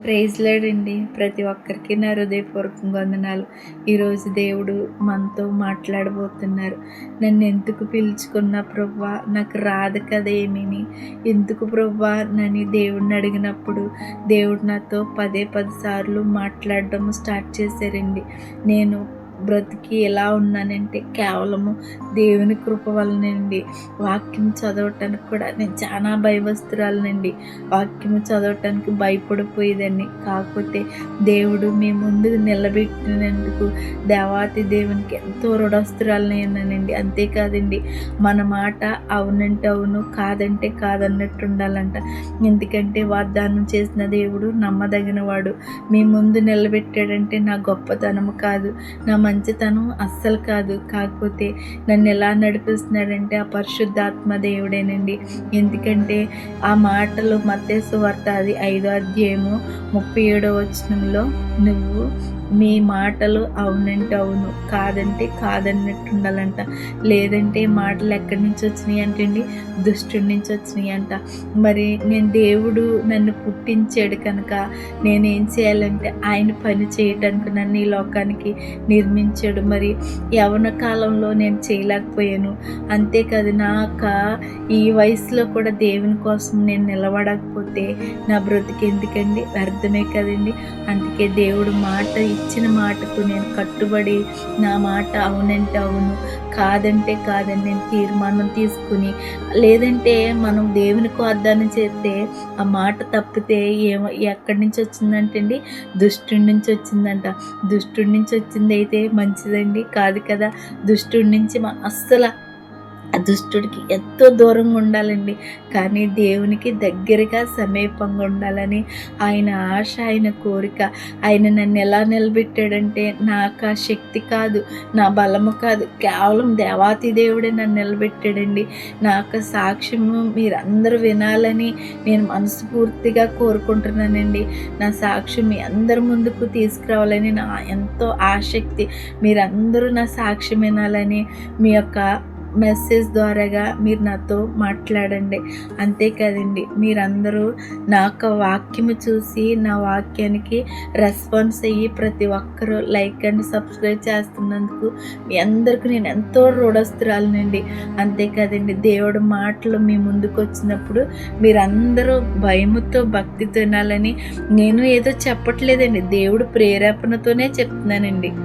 Praise lord అండి. ప్రతి ఒక్కరికి నా హృదయపూర్వకంగా వందనాలు. ఈరోజు దేవుడు మనతో మాట్లాడబోతున్నారు. నన్ను ఎందుకు పిలుచుకున్న ప్రభువా, నాకు రాదు కదా ఏమీని, ఎందుకు ప్రభువా నన్ను దేవుడిని అడిగినప్పుడు దేవుడు నాతో పదే సార్లు మాట్లాడడం స్టార్ట్ చేశారండి. నేను బ్రతికి ఎలా ఉన్నానంటే కేవలము దేవుని కృప వలనండి. వాక్యం చదవటానికి కూడా నేను చాలా భయభస్తురాలనండి. వాక్యము చదవటానికి భయపడిపోయేదాన్ని. కాకపోతే దేవుడు మీ ముందు నిలబెట్టినందుకు దేవాతి దేవునికి ఎంతో రుణస్తురాలని అన్నానండి. అంతేకాదండి, మన మాట అవునంటే అవును, కాదంటే కాదన్నట్టు ఉండాలంట. ఎందుకంటే వాగ్దానం చేసిన దేవుడు నమ్మదగిన వాడు. మీ ముందు నిలబెట్టాడంటే నా గొప్పతనము కాదు, నా మంచితనం అస్సలు కాదు. కాకపోతే నన్ను ఎలా నడిపిస్తున్నాడంటే ఆ పరిశుద్ధాత్మ దేవుడేనండి. ఎందుకంటే ఆ మాటలు మత్తయి సువార్త 5వ అధ్యాయము 37వ వచనంలో, నువ్వు మీ మాటలు అవునంటే అవును, కాదంటే కాదన్నట్టు ఉండాలంట. లేదంటే మాటలు ఎక్కడి నుంచి వచ్చినాయి అంటే అండి, దుష్టుడి నుంచి వచ్చినాయి అంట. మరి నేను దేవుడు నన్ను పుట్టించాడు కనుక నేనేం చేయాలంటే ఆయన పని చేయటానికి నన్ను ఈ లోకానికి నిర్మించాడు. మరి యవ్వన కాలంలో నేను చేయలేకపోయాను. అంతేకాదు, ఈ వయసులో కూడా దేవుని కోసం నేను నిలబడకపోతే నా బ్రతికి ఎందుకండి, వ్యర్థమే కదండి. అందుకే దేవుడు ఇచ్చిన మాటకు నేను కట్టుబడి నా మాట అవునంటే అవును, కాదంటే కాదని నేను తీర్మానం తీసుకుని, లేదంటే మనం దేవునికి వాగ్దానం చేస్తే ఆ మాట తప్పితే ఎక్కడి నుంచి వచ్చిందంటే అండి, దుష్టుడి నుంచి వచ్చిందంట. దుష్టుడి నుంచి వచ్చింది అయితే మంచిదండి కాదు కదా. దుష్టుడి నుంచి అస్సలు ఆ దుష్టుడికి ఎంతో దూరంగా ఉండాలండి. కానీ దేవునికి దగ్గరగా సమీపంగా ఉండాలని ఆయన ఆశ, ఆయన కోరిక. ఆయన నన్ను ఎలా నిలబెట్టాడంటే, నాకు ఆ శక్తి కాదు, నా బలము కాదు, కేవలం దేవాతి దేవుడే నన్ను నిలబెట్టాడండి. నాకు సాక్ష్యము మీరందరూ వినాలని నేను మనస్ఫూర్తిగా కోరుకుంటున్నానండి. నా సాక్ష్యం మీ అందరి ముందుకు తీసుకురావాలని నా ఎంతో ఆసక్తి. మీరందరూ నా సాక్ష్యం వినాలని మీ యొక్క మెసేజ్ ద్వారాగా మీరు నాతో మాట్లాడండి. అంతేకాదండి, మీరందరూ నా యొక్క వాక్యము చూసి నా వాక్యానికి రెస్పాన్స్ అయ్యి ప్రతి ఒక్కరూ లైక్ అండ్ సబ్స్క్రైబ్ చేస్తున్నందుకు మీ అందరికీ నేను ఎంతో రుణస్తురాలనండి. అంతేకాదండి, దేవుడి మాటలు మీ ముందుకు వచ్చినప్పుడు మీరందరూ భయముతో భక్తి తినాలని నేను ఏదో చెప్పట్లేదండి, దేవుడు ప్రేరేపణతోనే చెప్తున్నానండి.